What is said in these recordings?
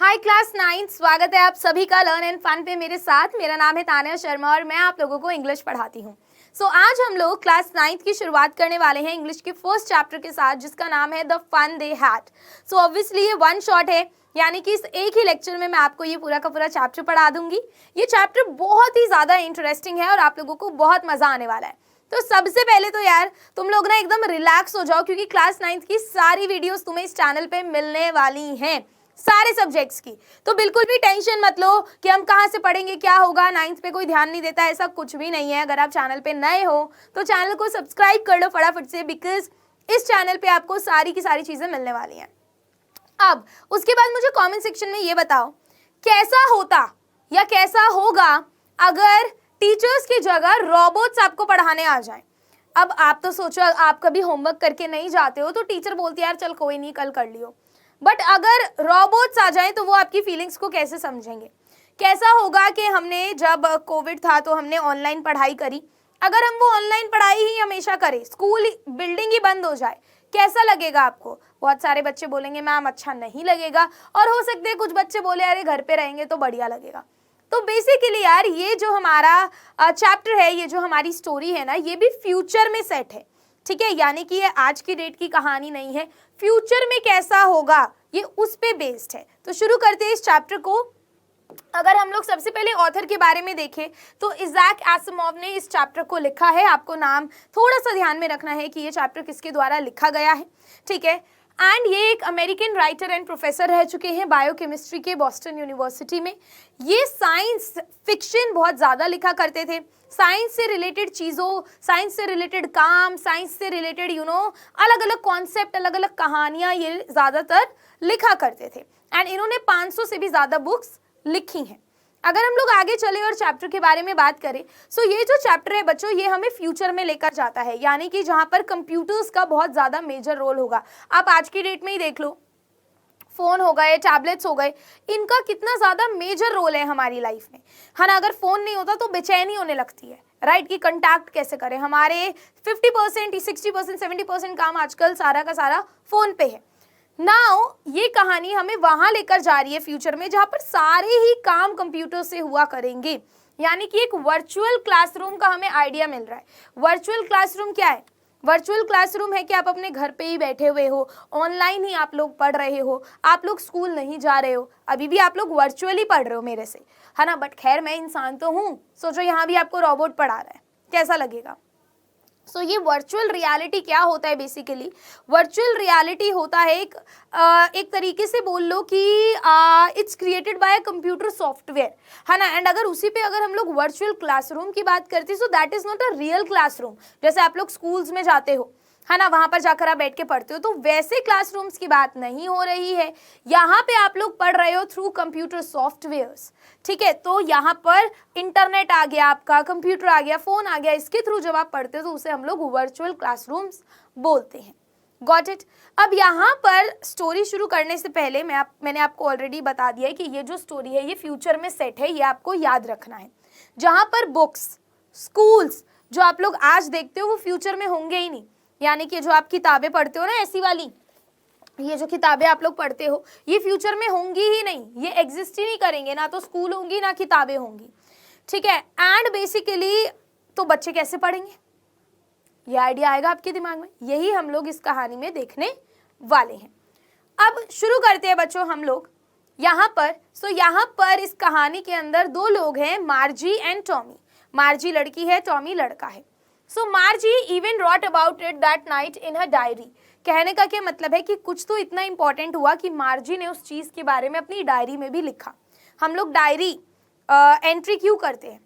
हाय class 9, स्वागत है आप सभी का लर्न एंड फन पे मेरे साथ। मेरा नाम है तान्या शर्मा और मैं आप लोगों को इंग्लिश पढ़ाती हूँ। आज हम लोग क्लास 9 की शुरुआत करने वाले हैं इंग्लिश के फर्स्ट चैप्टर के साथ, जिसका नाम है the fun they had. Obviously ये वन शॉट है, यानी कि इस एक ही लेक्चर में मैं आपको ये पूरा का पूरा चैप्टर पढ़ा दूंगी। ये चैप्टर बहुत ही ज़्यादा इंटरेस्टिंग है और आप लोगों को बहुत मज़ा आने वाला है। तो सबसे पहले तो यार तुम लोग ना एकदम रिलैक्स हो जाओ, क्योंकि क्लास 9 की सारी वीडियोस तुम्हें इस चैनल पे मिलने वाली हैं, सारे सब्जेक्ट्स की। तो बिल्कुल भी टेंशन मत लो कि हम कहाँ से पढ़ेंगे, क्या होगा, 9th पे कोई ध्यान नहीं देता, ऐसा कुछ भी नहीं है। अगर आप चैनल पे नए हो तो चैनल को सब्सक्राइब कर लो फटाफट से, बिकॉज इस चैनल पे आपको सारी की सारी चीज़ें मिलने वाली हैं। अब उसके बाद मुझे कमेंट सेक्शन में ये बताओ, कैसा होता या कैसा होगा अगर टीचर्स की जगह रोबोट्स आपको पढ़ाने आ जाएं। अब आप तो सोचो, आप कभी होमवर्क करके नहीं जाते हो तो टीचर बोलती है यार चल कोई नहीं कल कर लियो, बट अगर रोबोट्स आ जाएं तो वो आपकी फीलिंग्स को कैसे समझेंगे। कैसा होगा कि हमने जब कोविड था तो हमने ऑनलाइन पढ़ाई करी, अगर हम वो ऑनलाइन पढ़ाई ही हमेशा करें, स्कूल बिल्डिंग ही बंद हो जाए, कैसा लगेगा आपको। बहुत सारे बच्चे बोलेंगे मैम अच्छा नहीं लगेगा, और हो सकते हैं कुछ बच्चे बोले अरे घर पे रहेंगे तो बढ़िया लगेगा। तो बेसिकली यार ये जो हमारा चैप्टर है, ये जो हमारी स्टोरी है ना, ये भी फ्यूचर में सेट है, ठीक है। यानी कि ये आज की डेट की कहानी नहीं है, फ्यूचर में कैसा होगा ये उस पे बेस्ड है। तो शुरू करते हैं इस चैप्टर को। अगर हम लोग सबसे पहले ऑथर के बारे में देखें तो इज़ैक एसिमोव ने इस चैप्टर को लिखा है। आपको नाम थोड़ा सा ध्यान में रखना है कि ये चैप्टर किसके द्वारा लिखा गया है, ठीक है। एंड ये एक अमेरिकन राइटर एंड प्रोफेसर रह चुके हैं बायोकेमिस्ट्री के बॉस्टन यूनिवर्सिटी में। ये साइंस फिक्शन बहुत ज़्यादा लिखा करते थे, साइंस से रिलेटेड चीज़ों, साइंस से रिलेटेड काम, साइंस से रिलेटेड अलग अलग कॉन्सेप्ट, अलग अलग कहानियाँ ये ज़्यादातर लिखा करते थे। एंड इन्होंने 500 से भी ज़्यादा बुक्स लिखी हैं। अगर हम लोग आगे चले और चैप्टर के बारे में बात करें, ये जो चैप्टर है बच्चों, ये हमें फ्यूचर में लेकर जाता है, यानी कि जहाँ पर कंप्यूटर्स का बहुत ज़्यादा मेजर रोल होगा। आप आज की डेट में ही देख लो, फ़ोन हो गए, टैबलेट्स हो गए, इनका कितना ज़्यादा मेजर रोल है हमारी लाइफ में, है ना। अगर फ़ोन नहीं होता तो बेचैनी होने लगती है, राइट, कि कंटैक्ट कैसे करें। हमारे 50%, 60%, 70% काम आजकल सारा का सारा फ़ोन पे है। नाउ ये कहानी हमें वहां लेकर जा रही है फ्यूचर में, जहां पर सारे ही काम कंप्यूटर से हुआ करेंगे, यानी कि एक वर्चुअल क्लासरूम का हमें आइडिया मिल रहा है। वर्चुअल क्लासरूम क्या है? वर्चुअल क्लासरूम है कि आप अपने घर पे ही बैठे हुए हो, ऑनलाइन ही आप लोग पढ़ रहे हो, आप लोग स्कूल नहीं जा रहे हो, अभी भी आप लोग वर्चुअली पढ़ रहे हो मेरे से, है ना। बट खैर मैं इंसान तो हूँ, सोचो यहाँ भी आपको रोबोट पढ़ा रहा है, कैसा लगेगा। ये वर्चुअल रियलिटी क्या होता है? बेसिकली वर्चुअल रियलिटी होता है एक तरीके से बोल लो कि it's created by computer software, है ना। एंड अगर उसी पे अगर हम लोग वर्चुअल क्लासरूम की बात करते हैं, so that is not a real classroom. जैसे आप लोग स्कूल्स में जाते हो, है ना, वहां पर जाकर आप बैठ के पढ़ते हो, तो वैसे क्लासरूम्स की बात नहीं हो रही है। यहाँ पे आप लोग पढ़ रहे हो थ्रू कंप्यूटर सॉफ्टवेयर्स, ठीक है। तो यहाँ पर इंटरनेट आ गया, आपका कंप्यूटर आ गया, फोन आ गया, इसके थ्रू जब आप पढ़ते हो तो उसे हम लोग वर्चुअल क्लासरूम्स बोलते हैं। Got it. अब यहाँ पर स्टोरी शुरू करने से पहले मैंने आपको ऑलरेडी बता दिया है कि ये जो स्टोरी है ये फ्यूचर में सेट है, ये आपको याद रखना है। जहाँ पर बुक्स, स्कूल्स जो आप लोग आज देखते हो वो फ्यूचर में होंगे ही नहीं, यानी कि जो आप किताबें पढ़ते हो ना, ऐसी वाली, ये जो किताबें आप लोग पढ़ते हो ये फ्यूचर में होंगी ही नहीं, ये एग्जिस्ट ही नहीं करेंगे, ना तो स्कूल होंगी ना किताबें होंगी, ठीक है। एंड बेसिकली तो बच्चे कैसे पढ़ेंगे, ये आइडिया आएगा आपके दिमाग में, यही हम लोग इस कहानी में देखने वाले हैं। अब शुरू करते हैं बच्चों हम लोग यहाँ पर। यहाँ पर इस कहानी के अंदर दो लोग हैं, मार्जी एंड टॉमी। मार्जी लड़की है, टॉमी लड़का है। Margie even wrote about it that night in her diary. कहने का क्या मतलब है कि कुछ तो इतना इंपॉर्टेंट हुआ कि मार्जी ने उस चीज़ के बारे में अपनी डायरी में भी लिखा। हम लोग डायरी एंट्री क्यों करते हैं,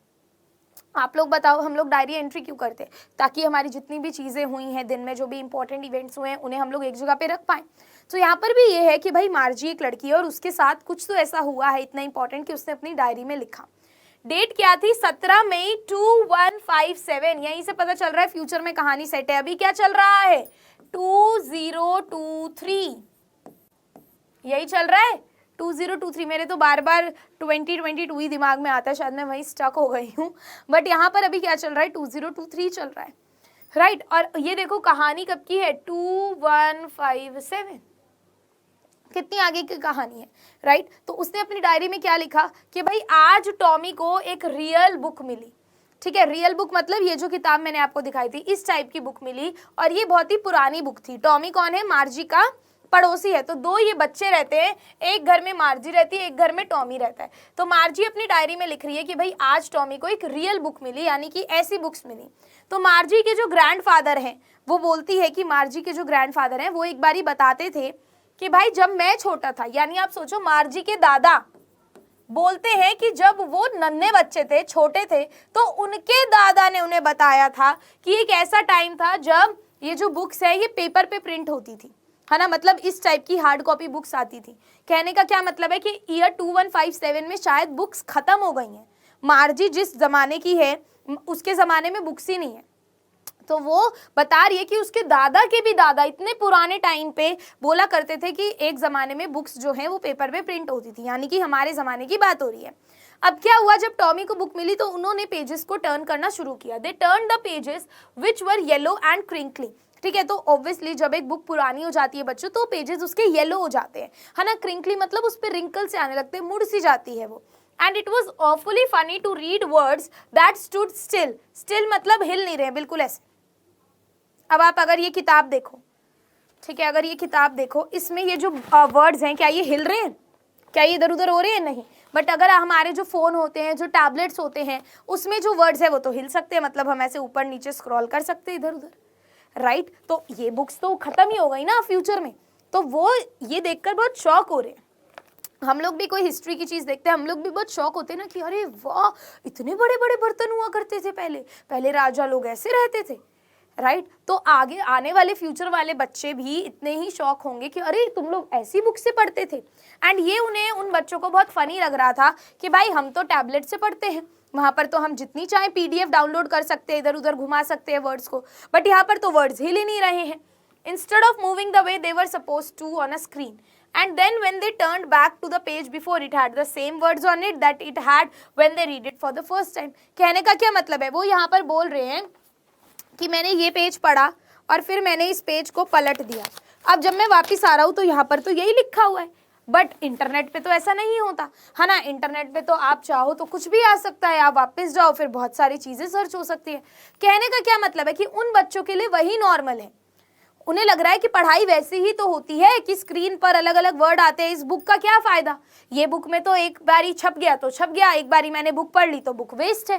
आप लोग बताओ, हम लोग डायरी एंट्री क्यों करते हैं? ताकि हमारी जितनी भी चीज़ें हुई हैं दिन में, जो भी इंपॉर्टेंट इवेंट्स हुए हैं, उन्हें हम लोग एक जगह पे रख पाएँ। तो यहाँ पर भी ये है कि भाई मार्जी एक लड़की है और उसके साथ कुछ तो ऐसा हुआ है इतना इंपॉर्टेंट कि उसने अपनी डायरी में लिखा। डेट क्या थी? 17 मई 2157। यहीं से पता चल रहा है फ्यूचर में कहानी सेट है। अभी क्या चल रहा है? 2023, यही चल रहा है 2023। मेरे तो बार बार 2022 ही दिमाग में आता है, शायद मैं वहीं स्टक हो गई हूँ, बट यहाँ पर अभी क्या चल रहा है? 2023 चल रहा है, राइट। और ये देखो कहानी कब की है? 2157, कितनी आगे की कहानी है, राइट। तो उसने अपनी डायरी में क्या लिखा कि भाई आज टॉमी को एक रियल बुक मिली, ठीक है। रियल बुक मतलब ये जो किताब मैंने आपको दिखाई थी इस टाइप की बुक मिली, और ये बहुत ही पुरानी बुक थी। टॉमी कौन है? मार्जी का पड़ोसी है। तो दो ये बच्चे रहते हैं, एक घर में मार्जी रहती है, एक घर में टॉमी रहता है। तो मार्जी अपनी डायरी में लिख रही है कि भाई आज टॉमी को एक रियल बुक मिली, यानी कि ऐसी बुक्स मिली। तो मार्जी के जो ग्रैंडफादर हैं वो बोलती है कि मार्जी के जो ग्रैंडफादर हैं वो एक बारी बताते थे कि भाई जब मैं छोटा था, यानी आप सोचो मार्जी के दादा बोलते हैं कि जब वो नन्हे बच्चे थे, छोटे थे, तो उनके दादा ने उन्हें बताया था कि एक ऐसा टाइम था जब ये जो बुक्स है ये पेपर पे प्रिंट होती थी, है ना। मतलब इस टाइप की हार्ड कॉपी बुक्स आती थी। कहने का क्या मतलब है कि ईयर 2157 में शायद बुक्स खत्म हो गई हैं। मार्जी जिस जमाने की है उसके जमाने में बुक्स ही नहीं है। तो वो बता रही है कि उसके दादा के भी दादा इतने पुराने टाइम पे बोला करते थे कि एक जमाने में बुक्स जो हैं वो पेपर पे प्रिंट होती थी, यानी कि हमारे जमाने की बात हो रही है। अब क्या हुआ, जब टॉमी को बुक मिली तो उन्होंने पेजेस को टर्न करना शुरू किया। They turn the pages which were yellow and crinkly, ठीक है। तो ऑब्वियसली जब एक बुक पुरानी हो जाती है बच्चों तो पेजेस उसके येलो हो जाते हैं, है ना। क्रिंकली मतलब उस पर रिंकल से आने लगते हैं, मुड़ सी जाती है वो। And it was awfully funny to read words that stood still. Still मतलब हिल नहीं रहे, बिल्कुल ऐसे। अब आप अगर ये किताब देखो, ठीक है, अगर ये किताब देखो, इसमें ये जो वर्ड्स हैं क्या ये हिल रहे हैं? क्या ये इधर उधर हो रहे हैं? नहीं। बट अगर हमारे जो फोन होते हैं, जो टैबलेट्स होते हैं, उसमें जो वर्ड्स है वो तो हिल सकते हैं, मतलब हम ऐसे ऊपर नीचे स्क्रॉल कर सकते हैं इधर उधर, राइट। तो ये बुक्स तो खत्म ही हो गई ना फ्यूचर में। तो वो ये देखकर बहुत शॉक हो रहे हैं। हम लोग भी कोई हिस्ट्री की चीज देखते हैं, हम लोग भी बहुत शॉक होते हैं ना कि अरे वाह, इतने बड़े बड़े बर्तन हुआ करते थे पहले राजा लोग ऐसे रहते थे, राइट। तो आगे आने वाले फ्यूचर वाले बच्चे भी इतने ही शॉक होंगे कि अरे तुम लोग ऐसी बुक से पढ़ते थे। एंड ये उन्हें, उन बच्चों को बहुत फनी लग रहा था कि भाई हम तो टैबलेट से पढ़ते हैं, वहां पर तो हम जितनी चाहे PDF डाउनलोड कर सकते हैं, इधर उधर घुमा सकते हैं वर्ड्स को, बट यहाँ पर तो वर्ड्स हिल ही नहीं रहे हैं। Instead of moving the way they were suppose to on a screen, and then when they turned back to the page before, it had the same words on it that it had when they read it for the first time। कहने का क्या मतलब है, वो यहाँ पर बोल रहे हैं कि मैंने ये पेज पढ़ा और फिर मैंने इस पेज को पलट दिया, अब जब मैं वापस आ रहा हूँ तो यहाँ पर तो यही लिखा हुआ है। बट इंटरनेट पे तो ऐसा नहीं होता, है ना। इंटरनेट पे तो आप चाहो तो कुछ भी आ सकता है, आप वापस जाओ फिर बहुत सारी चीजें सर्च हो सकती है। कहने का क्या मतलब है कि उन बच्चों के लिए वही नॉर्मल है। उन्हें लग रहा है कि पढ़ाई वैसी ही तो होती है कि स्क्रीन पर अलग अलग वर्ड आते हैं, इस बुक का क्या फायदा, ये बुक में तो एक बारी छप गया तो छप गया, एक बारी मैंने बुक पढ़ ली तो बुक वेस्ट है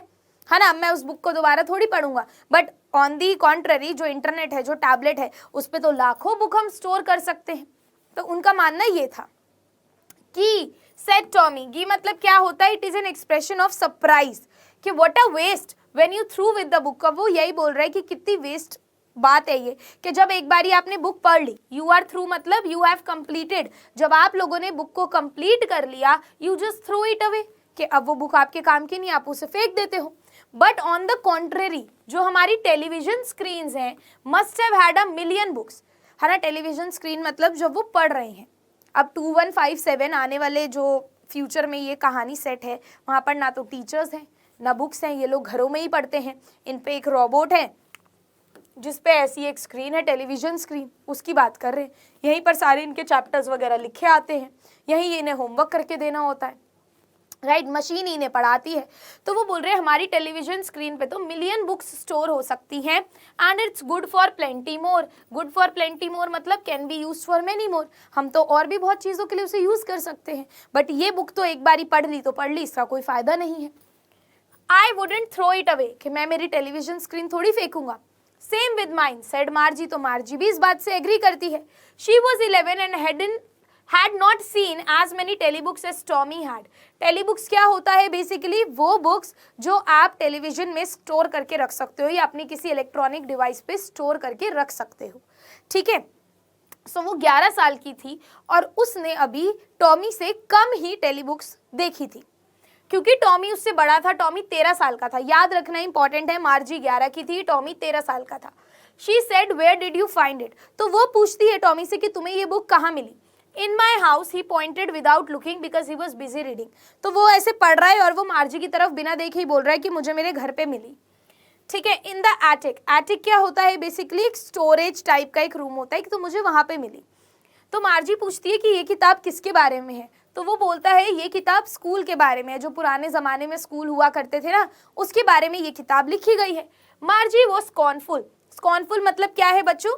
ना। अब मैं उस बुक को दोबारा थोड़ी पढ़ूंगा। बट ऑन दी कॉन्ट्ररी जो इंटरनेट है, जो टैबलेट है, उस पर तो लाखों बुक हम स्टोर कर सकते हैं। तो उनका मानना ये था कि सेड टॉमी, गी मतलब क्या होता है, it is an expression of surprise कि what a waste when you through with the book. अब वो यही बोल रहा है कि कितनी वेस्ट बात है ये कि जब एक बारी आपने बुक पढ़ ली, यू आर थ्रू मतलब यू हैव कंप्लीटेड, जब आप लोगों ने बुक को कंप्लीट कर लिया, you just through it away कि अब वो बुक आपके काम की नहीं, आप उसे फेंक देते हो। बट ऑन द कॉन्ट्रेरी जो हमारी टेलीविजन स्क्रीन हैं must have had a million books, है ना। टेलीविजन स्क्रीन मतलब जब वो पढ़ रहे हैं। अब 2157 आने वाले जो फ्यूचर में ये कहानी सेट है, वहाँ पर ना तो टीचर्स हैं ना बुक्स हैं, ये लोग घरों में ही पढ़ते हैं। इन पे एक रोबोट है जिस पे ऐसी एक स्क्रीन है, टेलीविजन स्क्रीन, उसकी बात कर रहे हैं। यहीं पर सारे इनके चैप्टर्स वगैरह लिखे आते हैं, यहीं इन्हें होमवर्क करके देना होता है, राइट। मशीन इन्हें पढ़ाती है। तो वो बोल रहे हैं हमारी टेलीविजन स्क्रीन पे तो मिलियन बुक्स स्टोर हो सकती हैं and it's good for plenty more. Good for plenty more मतलब can be use for many more, हम तो और भी बहुत चीज़ों के लिए उसे यूज़ कर सकते हैं। बट ये बुक तो एक बारी पढ़ ली तो पढ़ ली, इसका कोई फ़ायदा नहीं है। I wouldn't throw it away कि मैं मेरी टेलीविजन स्क्रीन थोड़ी फेंकूंगा। Same with mine said Margie, तो मार्जी भी इस बात से एग्री करती है। She was 11 and had not seen as many telebooks as Tommy had। Telebooks क्या होता है, बेसिकली वो बुक्स जो आप टेलीविजन में स्टोर करके रख सकते हो या अपनी किसी इलेक्ट्रॉनिक डिवाइस पे स्टोर करके रख सकते हो, ठीक है। सो वो 11 साल की थी और उसने अभी टॉमी से कम ही टेलीबुक्स देखी थी, क्योंकि टॉमी उससे बड़ा था। टॉमी 13 साल का था, याद रखना इंपॉर्टेंट है। मार्जी 11 की थी, टॉमी 13 साल का था। She said where did you find it, तो वो पूछती है टॉमी से कि तुम्हें ये बुक कहाँ मिली। In my house he pointed without looking because he was busy reading. तो वो ऐसे पढ़ रहा है और वो मार्जी की तरफ बिना देखे ही बोल रहा है कि मुझे मेरे घर पे मिली, ठीक है। इन द एटिक, एटिक क्या होता है, बेसिकली एक स्टोरेज टाइप का एक रूम होता है कि तो मुझे वहां पे मिली। तो मार्जी पूछती है कि ये किताब किसके बारे में है, तो वो बोलता है ये किताब स्कूल के बारे में है, जो पुराने ज़माने में स्कूल हुआ करते थे ना, उसके बारे में ये किताब लिखी गई है। मार्जी वो स्कॉर्नफुल, स्कॉर्नफुल मतलब क्या है बच्चों?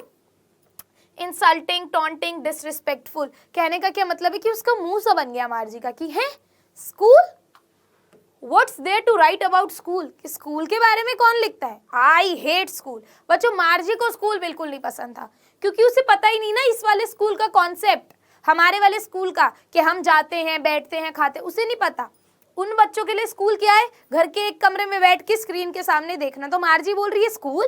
Insulting, taunting, disrespectful. कहने का क्या मतलब है कि उसका मुंह सा बन गया मार्जी का कि है school, what's there to write about school, कि स्कूल के बारे में कौन लिखता है, आई हेट स्कूल। बच्चों मार्जी को स्कूल बिल्कुल नहीं पसंद था, क्योंकि उसे पता ही नहीं ना इस वाले स्कूल का कॉन्सेप्ट, हमारे वाले स्कूल का, कि हम जाते हैं, बैठते हैं, खाते, उसे नहीं पता। उन बच्चों के लिए स्कूल क्या है? घर के एक कमरे में बैठ के स्क्रीन के सामने देखना। तो मार्जी बोल रही है स्कूल,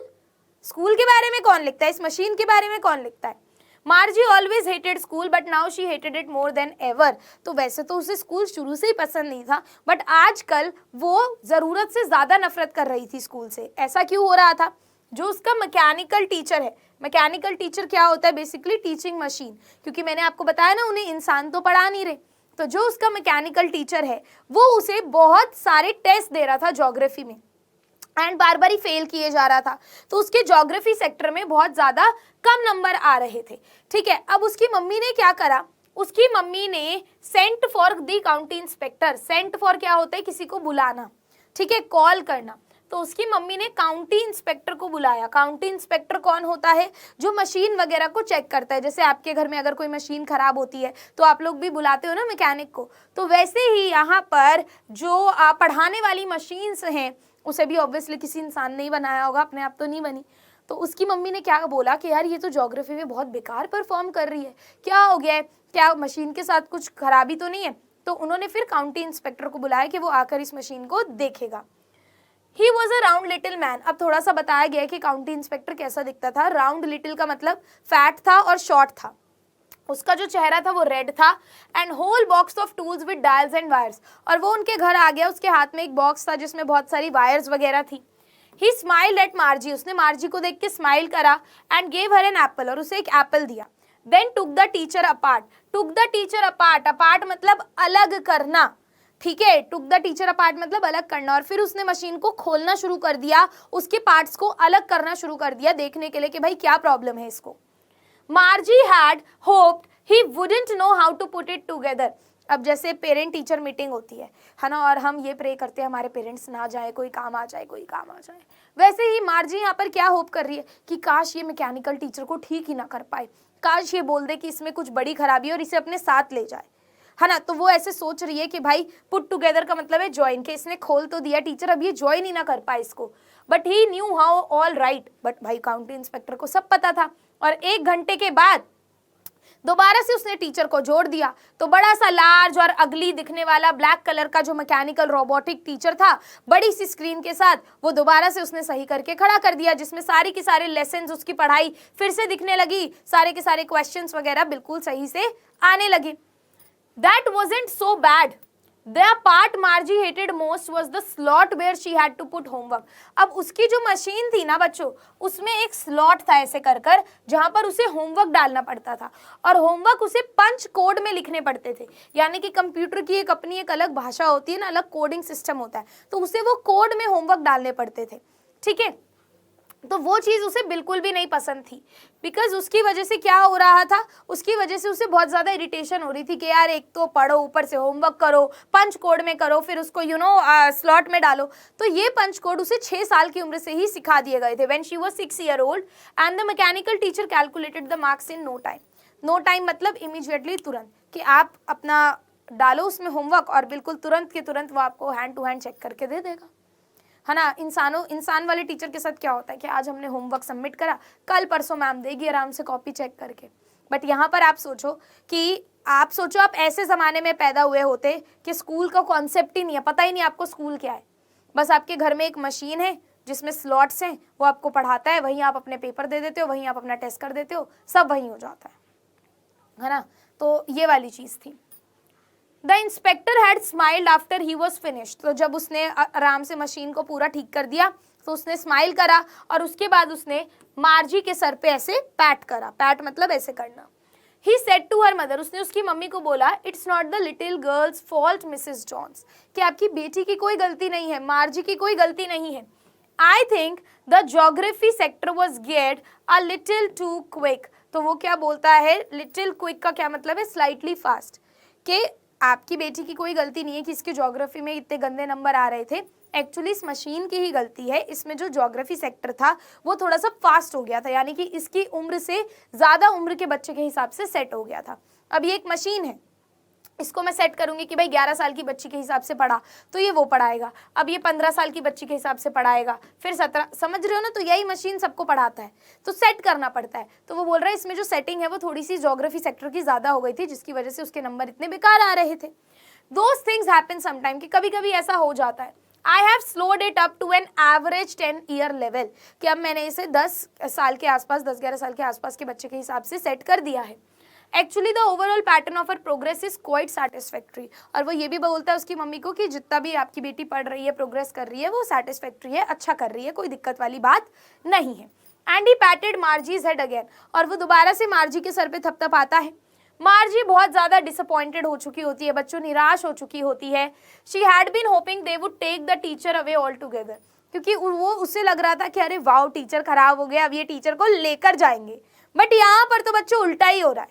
स्कूल के बारे में कौन लिखता है, इस मशीन के बारे में कौन लिखता है। मार्जी always hated school but now she hated it more than ever. तो वैसे तो उसे स्कूल शुरू से ही पसंद नहीं था, बट आजकल वो ज़रूरत से ज़्यादा नफरत कर रही थी स्कूल से। ऐसा क्यों हो रहा था? जो उसका मैकेनिकल टीचर है, मैकेनिकल टीचर क्या होता है? बेसिकली टीचिंग मशीन, क्योंकि मैंने आपको बताया ना उन्हें इंसान तो पढ़ा नहीं रहे। तो जो उसका मैकेनिकल टीचर है वो उसे बहुत सारे टेस्ट दे रहा था ज्योग्राफी में, and bar bar he fail किए जा रहा था। तो उसके ज्योग्राफी सेक्टर में बहुत ज़्यादा कम नंबर आ रहे थे। ठीक है, अब उसकी मम्मी ने क्या करा? उसकी मम्मी ने sent for the county inspector, sent for क्या होता है? किसी को बुलाना, ठीक है, कॉल करना। तो उसकी मम्मी ने काउंटी इंस्पेक्टर को बुलाया। काउंटी इंस्पेक्टर कौन होता है? जो मशीन वगैरह को चेक करता है। जैसे आपके घर में अगर कोई मशीन खराब होती है तो आप लोग भी बुलाते हो ना मैकेनिक को, तो वैसे ही यहाँ पर जो पढ़ाने वाली मशीन्स हैं, उसे भी ऑब्वियसली किसी इंसान ने ही बनाया होगा, अपने आप तो नहीं बनी। तो उसकी मम्मी ने क्या बोला कि यार ये तो ज्योग्राफी में बहुत बेकार परफॉर्म कर रही है, क्या हो गया है, क्या मशीन के साथ कुछ खराबी तो नहीं है? तो उन्होंने फिर काउंटी इंस्पेक्टर को बुलाया कि वो आकर इस मशीन को देखेगा। He was a round little man. अब थोड़ा सा बताया गया कि काउंटी इंस्पेक्टर कैसा दिखता था। राउंड लिटिल का मतलब फैट था और शॉर्ट था। उसका जो चेहरा था वो रेड था, and whole box of tools with dials and wires. और वो उनके घर आ गया, उसके हाथ में एक बॉक्स था जिसमें बहुत सारी वायर्स वगैरह थी। ही स्माइल्ड एट मार्जी, उसने मार्जी को देख के स्माइल करा, and gave her an apple, और उसे एक एप्पल दिया। Then took the teacher apart, took the teacher apart, apart मतलब अलग करना, ठीक है, टुक द टीचर अपार्ट मतलब अलग करना। और फिर उसने मशीन को खोलना शुरू कर दिया, उसके पार्ट्स को अलग करना शुरू कर दिया, देखने के लिए कि भाई क्या प्रॉब्लम है इसको। Margie had hoped he wouldn't know how to put it together. अब जैसे पेरेंट टीचर मीटिंग होती है ना, और हम ये प्रे करते हैं हमारे पेरेंट्स ना जाए, कोई काम आ जाए, कोई काम आ जाए। वैसे ही मार्जी यहाँ पर क्या होप कर रही है कि काश ये मैकेनिकल टीचर को ठीक ही ना कर पाए, काश ये बोल दे कि इसमें कुछ बड़ी खराबी है और इसे अपने साथ ले जाए, है ना। तो वो ऐसे सोच रही है कि भाई पुट टुगेदर का मतलब है ज्वाइन, के इसने खोल तो दिया टीचर, अब ये ज्वाइन ही ना कर पाए इसको। But he knew how all right, but भाई काउंटी इंस्पेक्टर को सब पता था। और 1 घंटे के बाद दोबारा से उसने टीचर को जोड़ दिया। तो बड़ा सा लार्ज और अगली दिखने वाला ब्लैक कलर का जो मैकेनिकल रोबोटिक टीचर था, बड़ी सी स्क्रीन के साथ, वो दोबारा से उसने सही करके खड़ा कर दिया, जिसमें सारी की सारे लेसन्स, उसकी पढ़ाई फिर से दिखने लगी, सारे के सारे क्वेश्चंस वगैरह बिल्कुल सही से आने लगे। That wasn't so bad. The part Margie hated most was the slot where she had to put homework. अब उसकी जो मशीन थी ना बच्चों, उसमें एक स्लॉट था ऐसे कर कर, जहाँ पर उसे होमवर्क डालना पड़ता था, और होमवर्क उसे पंच कोड में लिखने पड़ते थे। यानी कि कंप्यूटर की एक अपनी एक अलग भाषा होती है ना, अलग कोडिंग सिस्टम होता है, तो उसे वो कोड में होमवर्क डालने पड़ते थे, ठीक है। तो वो चीज़ उसे बिल्कुल भी नहीं पसंद थी, बिकॉज उसकी वजह से क्या हो रहा था, उसकी वजह से उसे बहुत ज़्यादा इरिटेशन हो रही थी कि यार एक तो पढ़ो, ऊपर से होमवर्क करो, पंच कोड में करो, फिर उसको स्लॉट में डालो। तो ये पंच कोड उसे 6 साल की उम्र से ही सिखा दिए गए थे, when she was 6 year old, and the mechanical teacher calculated the marks in no time. No time मतलब इमीडिएटली, तुरंत, कि आप अपना डालो उसमें होमवर्क और बिल्कुल तुरंत के तुरंत वो आपको हैंड टू हैंड चेक करके दे देगा, है ना। इंसान वाले टीचर के साथ क्या होता है कि आज हमने होमवर्क सबमिट करा, कल परसों मैम देगी आराम से कॉपी चेक करके। बट यहाँ पर आप सोचो आप ऐसे ज़माने में पैदा हुए होते कि स्कूल का कॉन्सेप्ट ही नहीं है, पता ही नहीं आपको स्कूल क्या है, बस आपके घर में एक मशीन है जिसमें स्लॉट्स हैं, वो आपको पढ़ाता है, वहीं आप अपने पेपर दे देते हो, वहीं आप अपना टेस्ट कर देते हो, सब वहीं हो जाता है ना। तो ये वाली चीज़ थी। The inspector had smiled after he was finished. तो जब उसने आराम से मशीन को पूरा ठीक कर दिया तो उसने स्माइल करा, और उसके बाद उसने मार्जी के सर पे ऐसे पैट करा, पैट मतलब ऐसे करना। He said to her mother, उसने उसकी मम्मी को बोला, it's not the little girl's fault Mrs Jones, कि आपकी बेटी की कोई गलती नहीं है, मार्जी की कोई गलती नहीं है। I think the geography sector was गेट अ लिटिल टू क्विक, तो वो क्या बोलता है, लिटिल क्विक का क्या मतलब है, स्लाइटली फास्ट, कि आपकी बेटी की कोई गलती नहीं है कि इसके ज्योग्राफी में इतने गंदे नंबर आ रहे थे, एक्चुअली इस मशीन की ही गलती है। इसमें जो ज्योग्राफी सेक्टर था वो थोड़ा सा फास्ट हो गया था, यानी कि इसकी उम्र से ज़्यादा उम्र के बच्चे के हिसाब से सेट हो गया था। अब ये एक मशीन है, इसको मैं सेट करूंगी कि भाई 11 साल की बच्ची के हिसाब से पढ़ा, तो ये वो पढ़ाएगा। अब ये 15 साल की बच्ची के हिसाब से पढ़ाएगा, फिर 17, समझ रहे हो ना, तो यही मशीन सबको पढ़ाता है, तो सेट करना पड़ता है। तो वो बोल रहा है इसमें जो सेटिंग है वो थोड़ी सी ज्योग्राफी सेक्टर की ज़्यादा हो गई थी, जिसकी वजह से उसके नंबर इतने बेकार आ रहे थे। दोज थिंग्स हैपन समटाइम, कि कभी कभी ऐसा हो जाता है। I have slowed it up to an average 10 year level, कि अब मैंने इसे 10 साल के आसपास, 10-11 साल के आसपास के बच्चे के हिसाब से सेट कर दिया है। Actually the overall pattern of her progress is quite satisfactory. और वो ये भी बोलता है उसकी मम्मी को कि जितना भी आपकी बेटी पढ़ रही है, प्रोग्रेस कर रही है, वो सेटिस्फैक्ट्री है, अच्छा कर रही है, कोई दिक्कत वाली बात नहीं है। And he patted Margie's head again, और वो दोबारा से मार्जी के सर पे थपथपाता है। मार्जी बहुत ज़्यादा डिसअपॉइंटेड हो चुकी होती है, बच्चों निराश हो चुकी होती है। She had been hoping they would take the teacher away altogether, क्योंकि वो उससे लग रहा था कि अरे वाओ टीचर खराब हो गया, अब ये टीचर को लेकर जाएंगे। बट यहाँ पर तो बच्चों उल्टा ही हो रहा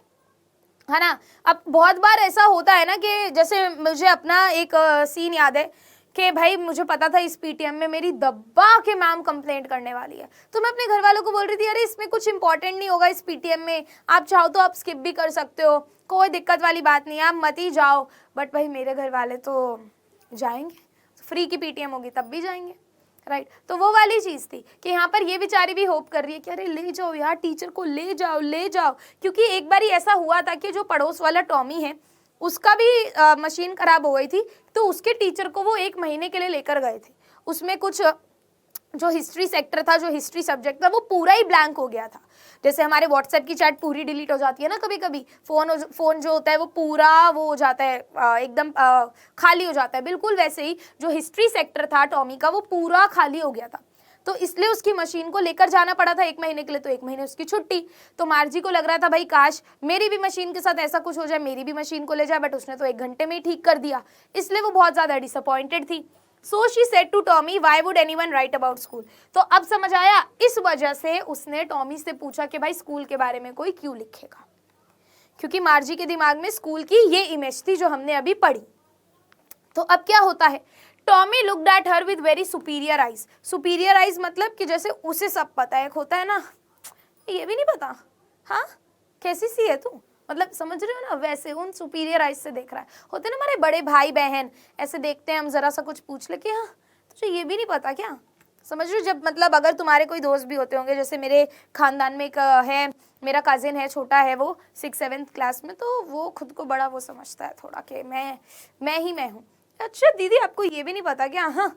है ना। अब बहुत बार ऐसा होता है ना कि जैसे मुझे अपना एक सीन याद है कि भाई मुझे पता था इस पीटीएम में मेरी दब्बा के मैम कंप्लेंट करने वाली है, तो मैं अपने घर वालों को बोल रही थी अरे इसमें कुछ इंपॉर्टेंट नहीं होगा इस पीटीएम में, आप चाहो तो आप स्किप भी कर सकते हो, कोई दिक्कत वाली बात नहीं है, आप मत ही जाओ। बट भाई मेरे घर वाले तो जाएंगे, फ्री की पीटीएम होगी तब भी जाएंगे, राइट। तो वो वाली चीज़ थी कि यहाँ पर ये बेचारी भी होप कर रही है कि अरे ले जाओ यार टीचर को, ले जाओ ले जाओ। क्योंकि एक बार ऐसा हुआ था कि जो पड़ोस वाला टॉमी है उसका भी मशीन खराब हो गई थी, तो उसके टीचर को वो 1 महीने के लिए लेकर गए थे। उसमें कुछ जो हिस्ट्री सेक्टर था, जो हिस्ट्री सब्जेक्ट था, वो पूरा ही ब्लैंक हो गया था। जैसे हमारे व्हाट्सएप की चैट पूरी डिलीट हो जाती है ना कभी कभी, फोन जो होता है वो पूरा वो हो जाता है, एकदम खाली हो जाता है, बिल्कुल वैसे ही जो हिस्ट्री सेक्टर था टॉमी का वो पूरा खाली हो गया था। तो इसलिए उसकी मशीन को लेकर जाना पड़ा था 1 महीने के लिए, तो 1 महीने उसकी छुट्टी। तो मार्जी को लग रहा था भाई काश मेरी भी मशीन के साथ ऐसा कुछ हो जाए, मेरी भी मशीन को ले जाए, बट उसने तो 1 घंटे में ही ठीक कर दिया, इसलिए वो बहुत ज़्यादा डिसअपॉइंटेड थी। So she said to Tommy why would anyone write about school. तो अब समझ आया, इस वजह से उसने टॉमी से पूछा कि भाई स्कूल के बारे में कोई क्यों लिखेगा, क्योंकि मार्जी के दिमाग में स्कूल की ये इमेज थी जो हमने अभी पढ़ी। तो अब क्या होता है, Tommy looked at her with very superior eyes. Superior eyes मतलब कि जैसे उसे सब पता है, एक होता है ना ये भी नहीं पता, हाँ कैसी सी है तू, मतलब समझ रहे हो ना, वैसे उन सुपीरियर आइज से देख रहा है। होते ना हमारे बड़े भाई बहन ऐसे देखते हैं, हम जरा सा कुछ पूछ ले कि हाँ तुझे ये भी नहीं पता क्या, समझ रहे हो। जब मतलब अगर तुम्हारे कोई दोस्त भी होते होंगे, जैसे मेरे खानदान में एक है, मेरा कजिन है, छोटा है, वो 6-7th क्लास में, तो वो खुद को बड़ा वो समझता है थोड़ा कि मैं ही मैं हूँ। अच्छा दीदी आपको ये भी नहीं पता क्या, हाँ,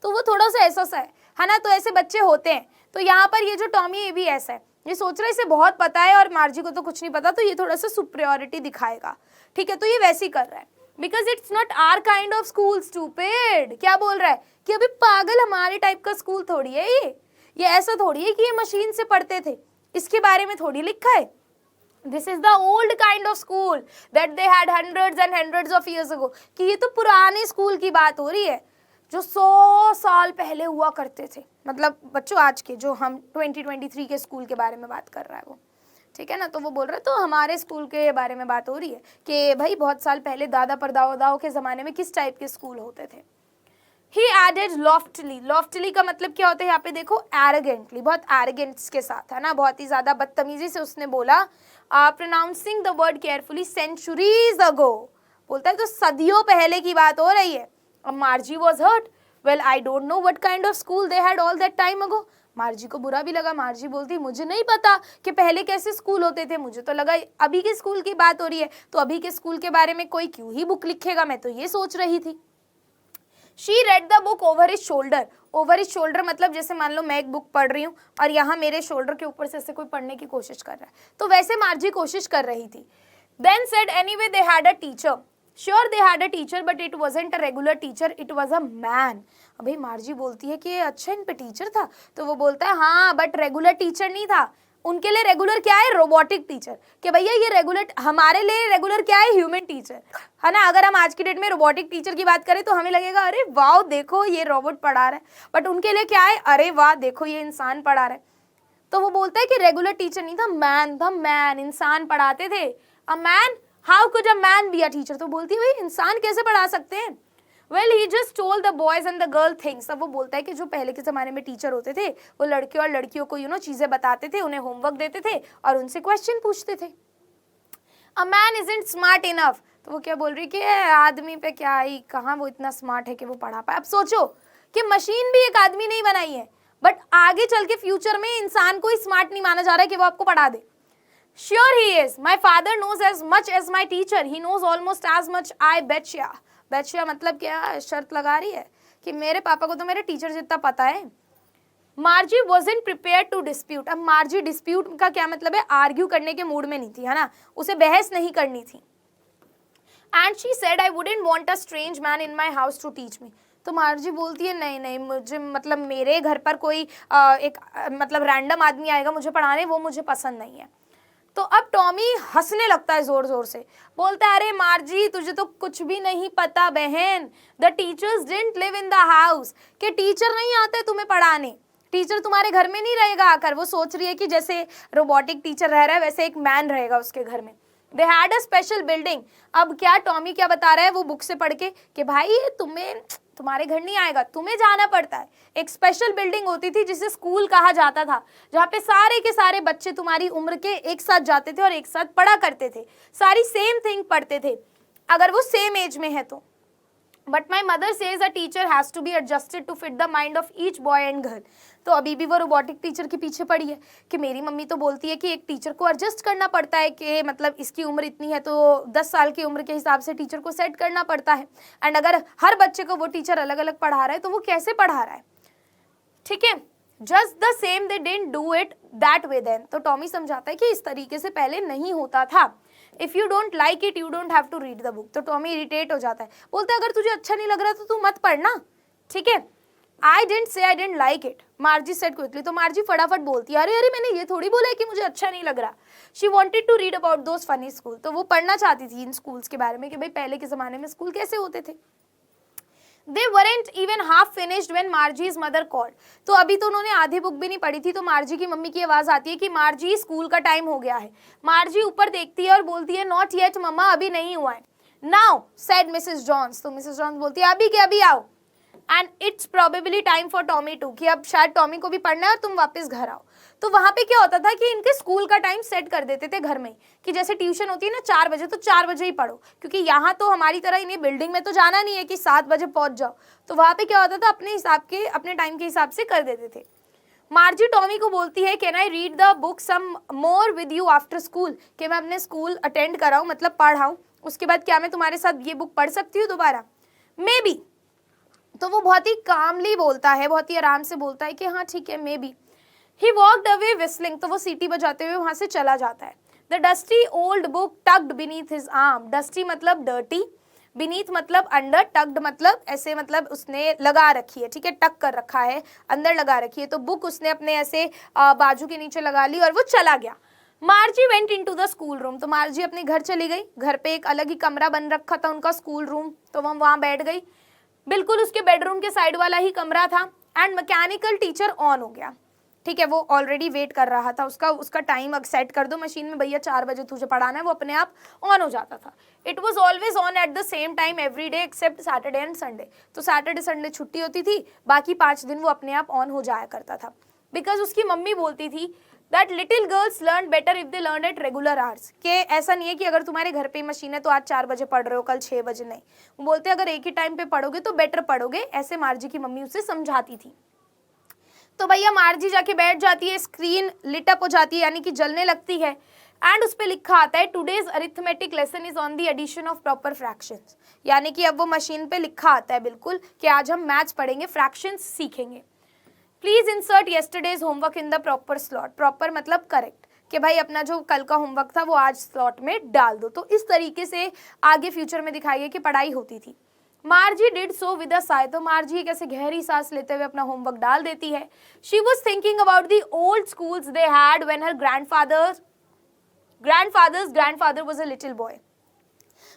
तो वो थोड़ा सा ऐसा सा है ना। तो ऐसे बच्चे होते हैं। तो यहाँ पर ये जो टॉमी ये भी ऐसा है, ये सोच रहा है इसे बहुत पता है और मार्जी को तो कुछ नहीं पता, तो ये थोड़ा सा सुपरियोरिटी दिखाएगा, ठीक है। तो ये वैसे ही कर रहा है, because it's not our kind of school stupid. क्या बोल रहा है कि अभी पागल हमारे टाइप का स्कूल थोड़ी है ये ऐसा थोड़ी है कि ये मशीन से पढ़ते थे, इसके बारे में थोड़ी लिखा है। This is the old kind of school that they had hundreds and hundreds of years ago। कि ये तो पुराने स्कूल की बात हो रही है जो 100 साल पहले हुआ करते थे। मतलब बच्चों आज के जो हम 2023 के स्कूल के बारे में बात कर रहा है वो, ठीक है ना। तो वो बोल रहा है तो हमारे स्कूल के बारे में बात हो रही है कि भाई बहुत साल पहले दादा परदादाओं के ज़माने में किस टाइप के स्कूल होते थे। He added loftily। loftily का मतलब क्या होता है यहाँ पे देखो, arrogantly, बहुत arrogance के साथ, है ना, बहुत ही ज़्यादा बदतमीजी से उसने बोला, pronouncing the word carefully, centuries ago, बोलता है तो सदियों पहले की बात हो रही है। अब मार्जी was hurt। well I don't know what kind of school they had all that time ago। मार्जी को बुरा भी लगा। मार्जी बोलती मुझे नहीं पता कि पहले कैसे स्कूल होते थे, मुझे तो लगा अभी के स्कूल की बात हो रही है, तो अभी के स्कूल के बारे में कोई क्यों ही बुक लिखेगा, मैं तो ये सोच रही थी। She read the book over his shoulder। over his shoulder मतलब जैसे मान लो मैं एक बुक पढ़ रही हूँ और यहाँ मेरे शोल्डर के ऊपर से ऐसे कोई पढ़ने की कोशिश कर रहा है, तो वैसे मार्जी कोशिश कर रही थी। Then said anyway they had a teacher। Sure they had a teacher but it wasn't a regular teacher, it was a man। अभी मार्जी बोलती है कि अच्छा इन पे टीचर था, तो वो बोलता है हाँ बट रेगुलर टीचर नहीं था। उनके लिए रेगुलर क्या है, रोबोटिक टीचर। कि भैया ये रेगुलर, हमारे लिए रेगुलर क्या है, ह्यूमन टीचर, है ना। अगर हम आज की डेट में रोबोटिक टीचर की बात करें तो हमें लगेगा अरे वाह देखो ये रोबोट पढ़ा रहा है, बट उनके लिए क्या है, अरे वाह देखो ये इंसान पढ़ा रहा है। तो वो बोलता है कि रेगुलर टीचर नहीं था, मैन था, मैन, इंसान पढ़ाते थे। A man, how could a man be a teacher? तो बोलती है भाई इंसान कैसे पढ़ा सकते हैं? Well he just told the boys and the girl things. अब वो बोलता है कि जो पहले के ज़माने में टीचर होते थे वो लड़के और लड़कियों को चीज़ें बताते थे, उन्हें होमवर्क देते थे और उनसे क्वेश्चन पूछते थे। A man isn't smart enough. तो वो क्या बोल रही कि आदमी पे क्या आई, कहाँ वो इतना स्मार्ट है कि वो पढ़ा पाए। अब सोचो कि मशीन भी एक आदमी ने ही बनाई है, बट आगे चल के फ्यूचर में इंसान को ही स्मार्ट नहीं माना जा रहा है कि वो आपको पढ़ा दे। Sure he is. My father knows as much as my teacher. He knows almost as much. I betcha. Betcha मतलब क्या, शर्त लगा रही है कि मेरे पापा को तो मेरे टीचर जितना पता है। मार्जी wasn't prepared to dispute. अब मार्जी डिस्प्यूट का क्या मतलब है, आर्ग्यू करने के मूड में नहीं थी, है ना, उसे बहस नहीं करनी थी। And she said I wouldn't want a strange man in my house to teach me. तो मार्जी बोलती है नहीं नहीं, मुझे मतलब मेरे घर पर कोई मतलब रैंडम आदमी आएगा मुझे पढ़ाने, वो मुझे पसंद नहीं है। तो अब टॉमी हंसने लगता है जोर जोर से, बोलता है अरे मार्जी तुझे तो कुछ भी नहीं पता बहन, the teachers didn't live in the house, कि टीचर नहीं आते तुम्हें पढ़ाने, टीचर तुम्हारे घर में नहीं रहेगा आकर। वो सोच रही है कि जैसे रोबोटिक टीचर रह रहा है वैसे एक मैन रहेगा उसके घर में। They had a special building. अब क्या टॉमी क्या बता रहा है वो बुक से पढ़ के कि भाई तुम्हारे घर नहीं आएगा, तुम्हें जाना पड़ता है। एक स्पेशल बिल्डिंग होती थी जिसे स्कूल कहा जाता था, जहाँ पे सारे के सारे बच्चे तुम्हारी उम्र के एक साथ जाते थे और एक साथ पढ़ा करते थे, सारी सेम थिंग पढ़ते थे अगर वो सेम एज में है तो। But my mother says a teacher has to be adjusted to fit the mind of each boy and girl. तो अभी भी वो रोबोटिक टीचर के पीछे पड़ी है कि मेरी मम्मी तो बोलती है कि एक टीचर को एडजस्ट करना पड़ता है, कि मतलब इसकी उम्र इतनी है तो 10 साल की उम्र के हिसाब से टीचर को सेट करना पड़ता है। एंड अगर हर बच्चे को वो टीचर अलग अलग पढ़ा रहा है तो वो कैसे पढ़ा रहा है, ठीक है। Just the same they didn't do it that way then. तो टॉमी समझाता है कि इस तरीके से पहले नहीं होता था। If you don't like it you don't have to read the book. तो टॉमी इरिटेट हो जाता है, बोलता है अगर तुझे अच्छा नहीं लग रहा तो तू मत पढ़ना, ठीक है। I didn't say I didn't like it, Margie said quickly. तो मार्जी फटाफट बोलती है अरे अरे मैंने ये थोड़ी बोला है कि मुझे अच्छा नहीं लग रहा। She wanted to read about those funny school. तो वो पढ़ना चाहती थी इन स्कूल्स के बारे में कि भाई पहले के जमाने में स्कूल कैसे होते थे। They weren't even half finished when Margie's mother called. तो अभी तो उन्होंने आधी बुक भी नहीं पढ़ी थी तो मार्जी की मम्मी की आवाज आती है कि मार्जी स्कूल का टाइम हो गया है। मार्जी ऊपर देखती है और बोलती है नॉट येट मम्मा, अभी नहीं हुआ है। Now said Mrs Jones. तो मिसेस जॉन्स बोलती है अभी के अभी आओ। And it's probably time for Tommy too, कि अब शायद टॉमी को भी पढ़ना है और तुम वापस घर आओ। तो वहां पे क्या होता था कि इनके स्कूल का टाइम सेट कर देते थे घर में, कि जैसे ट्यूशन होती है ना 4 बजे, तो 4 बजे ही पढ़ो, क्योंकि यहाँ तो हमारी तरह इन्हें बिल्डिंग में तो जाना नहीं है कि 7 बजे पहुंच जाओ। तो वहां पे क्या होता था अपने हिसाब के, अपने टाइम के हिसाब से कर देते थे। मार्जी टॉमी को बोलती है can I read the book some more with you after school, कि मैं अपने स्कूल अटेंड कराऊं, मतलब पढ़ाऊं, उसके बाद क्या मैं तुम्हारे साथ ये बुक पढ़ सकती हूँ दोबारा, मे बी। तो वो बहुत ही कामली बोलता है, बहुत ही आराम से बोलता है कि हाँ ठीक है may be. He walked away whistling. तो वो सीटी बजाते हुए वहां से चला जाता है। The dusty old book tucked beneath his arm. Dusty मतलब डर्टी, बीनीथ मतलब अंडर, टक्ड मतलब ऐसे, मतलब उसने लगा रखी है, ठीक है, टक कर रखा है, अंदर लगा रखी है। तो बुक उसने अपने ऐसे बाजू के नीचे लगा ली और वो चला गया। मार्जी went into the school room. तो मार्जी अपने घर चली गई। घर पे एक अलग ही कमरा बन रखा था उनका, स्कूल रूम, तो वो वहां बैठ गई। बिल्कुल उसके बेडरूम के साइड वाला ही कमरा था। एंड मैकेनिकल टीचर ऑन हो गया, ठीक है, वो ऑलरेडी वेट कर रहा था उसका टाइम सेट कर दो मशीन में, भैया 4 बजे तुझे पढ़ाना है, वो अपने आप ऑन हो जाता था। It was always on at the same time every day except Saturday and Sunday. तो सैटरडे संडे छुट्टी होती थी, बाकी 5 दिन वो अपने आप ऑन हो जाया करता था। बिकॉज उसकी मम्मी बोलती थी that little girls learn better if they learn at regular hours, कि ऐसा नहीं है कि अगर तुम्हारे घर पे मशीन है तो आज 4 बजे पढ़ रहे हो कल 6 बजे, नहीं। वो बोलते अगर एक ही टाइम पे पढ़ोगे तो बेटर पढ़ोगे, ऐसे मार्जी की मम्मी उसे समझाती थी। तो भैया मार्जी जाके बैठ जाती है, स्क्रीन लिट अप हो जाती है, यानी कि जलने लगती है। एंड उस पे लिखा आता है today's arithmetic lesson is on the addition of proper fractions, यानी कि अब वो मशीन पे लिखा आता है बिल्कुल कि आज हम मैथ्स पढ़ेंगे, फ्रैक्शंस सीखेंगे। Please insert yesterday's homework in the proper slot. Proper मतलब करेक्ट, कि भाई अपना जो कल का होमवर्क था वो आज स्लॉट में डाल दो। तो इस तरीके से आगे फ्यूचर में दिखाई गया कि पढ़ाई होती थी। मार्जी did so with a Sai. तो मार्जी एक ऐसे गहरी सांस लेते हुए अपना होमवर्क डाल देती है। She was thinking about the old schools they had when her grandfathers grandfather was a little boy.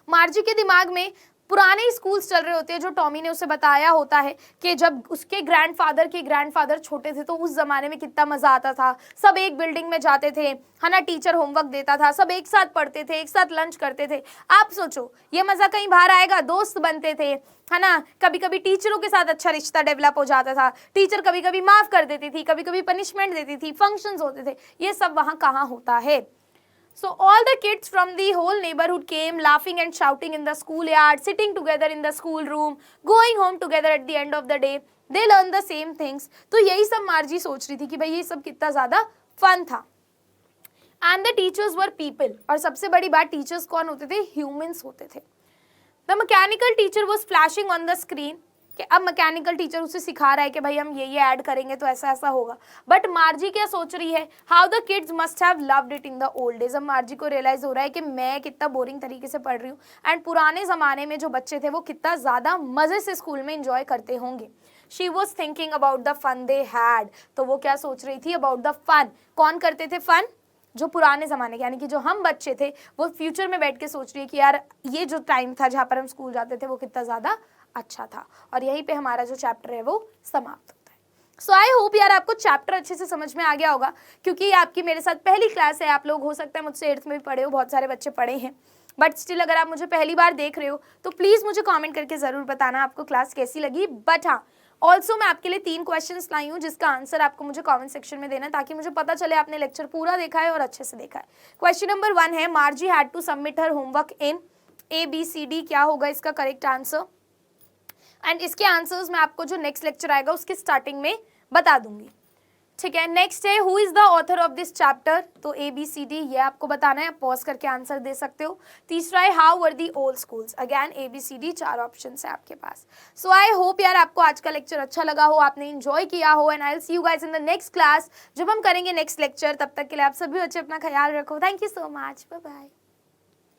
मार्जी के दिमाग में पुराने स्कूल्स चल रहे होते हैं जो टॉमी ने उसे बताया होता है कि जब उसके ग्रैंडफादर छोटे थे तो उस जमाने में कितना मजा आता था, सब एक बिल्डिंग में जाते थे, है ना, टीचर होमवर्क देता था, सब एक साथ पढ़ते थे, एक साथ लंच करते थे। आप सोचो ये मजा कहीं बाहर आएगा? दोस्त बनते थे, है ना, कभी कभी टीचरों के साथ अच्छा रिश्ता डेवलप हो जाता था, टीचर कभी कभी माफ कर देती थी, कभी कभी पनिशमेंट देती थी, फंक्शंस होते थे, ये सब वहां कहाँ होता है? So all the kids from the whole neighborhood came laughing and shouting in the schoolyard, sitting together in the schoolroom, going home together at the end of the day. They learn the same things. तो यही सब मार्जी सोच रही थी कि भाई ये सब कितना ज्यादा फन था। And the teachers were people. और सबसे बड़ी बात, टीचर्स कौन होते थे? ह्यूमंस होते थे। The mechanical teacher was flashing on the screen. कि अब मैकेनिकल टीचर उसे सिखा रहा है कि भाई हम ये ऐड करेंगे तो ऐसा ऐसा होगा। बट मार्जी क्या सोच रही है? How the kids must have loved it in the old days. अब मार्जी को रियलाइज हो रहा है कि मैं कितना बोरिंग तरीके से पढ़ रही हूँ एंड पुराने ज़माने में जो बच्चे थे वो कितना ज़्यादा मज़े से स्कूल में इंजॉय करते होंगे। She was thinking about the fun they had. तो वो क्या सोच रही थी? About the fun. कौन करते थे फन? जो पुराने ज़माने के, यानी कि जो हम बच्चे थे, वो फ्यूचर में बैठ के सोच रही है कि यार ये जो टाइम था जहाँ पर हम स्कूल जाते थे वो कितना ज़्यादा अच्छा था। और यहीं पे हमारा जो चैप्टर है वो समाप्त होता है। सो आई होप यार आपको चैप्टर अच्छे से समझ में आ गया होगा, क्योंकि आपकी मेरे साथ पहली क्लास है। आप लोग हो सकता है मुझसे 8th में भी पढ़े हो, बहुत सारे बच्चे पढ़े हैं, बट स्टिल अगर आप मुझे पहली बार देख रहे हो तो प्लीज़ मुझे कॉमेंट करके ज़रूर बताना आपको क्लास कैसी लगी। बट हाँ, ऑल्सो मैं आपके लिए 3 क्वेश्चंस लाई हूँ जिसका आंसर आपको मुझे कमेंट सेक्शन में देना है, ताकि मुझे पता चले आपने लेक्चर पूरा देखा है और अच्छे से देखा है। क्वेश्चन नंबर 1 है, Margie had to submit her homework in ABCD। क्या होगा इसका करेक्ट आंसर? एंड इसके आंसर्स मैं आपको जो नेक्स्ट लेक्चर आएगा उसके स्टार्टिंग में बता दूंगी, ठीक है। नेक्स्ट है, who is the author of this chapter. तो ABCD ये आपको बताना है, पॉज करके आंसर दे सकते हो। तीसरा है, how were the old schools. Again ABCD 4 option है आपके पास। सो आई होप यार आपको आज का लेक्चर अच्छा लगा हो, आपने एंजॉय किया हो, and I will see you guys in the next class जब हम करेंगे नेक्स्ट लेक्चर। तब तक के लिए आप सभी बच्चे अपना ख्याल रखो। Thank you so much, bye bye.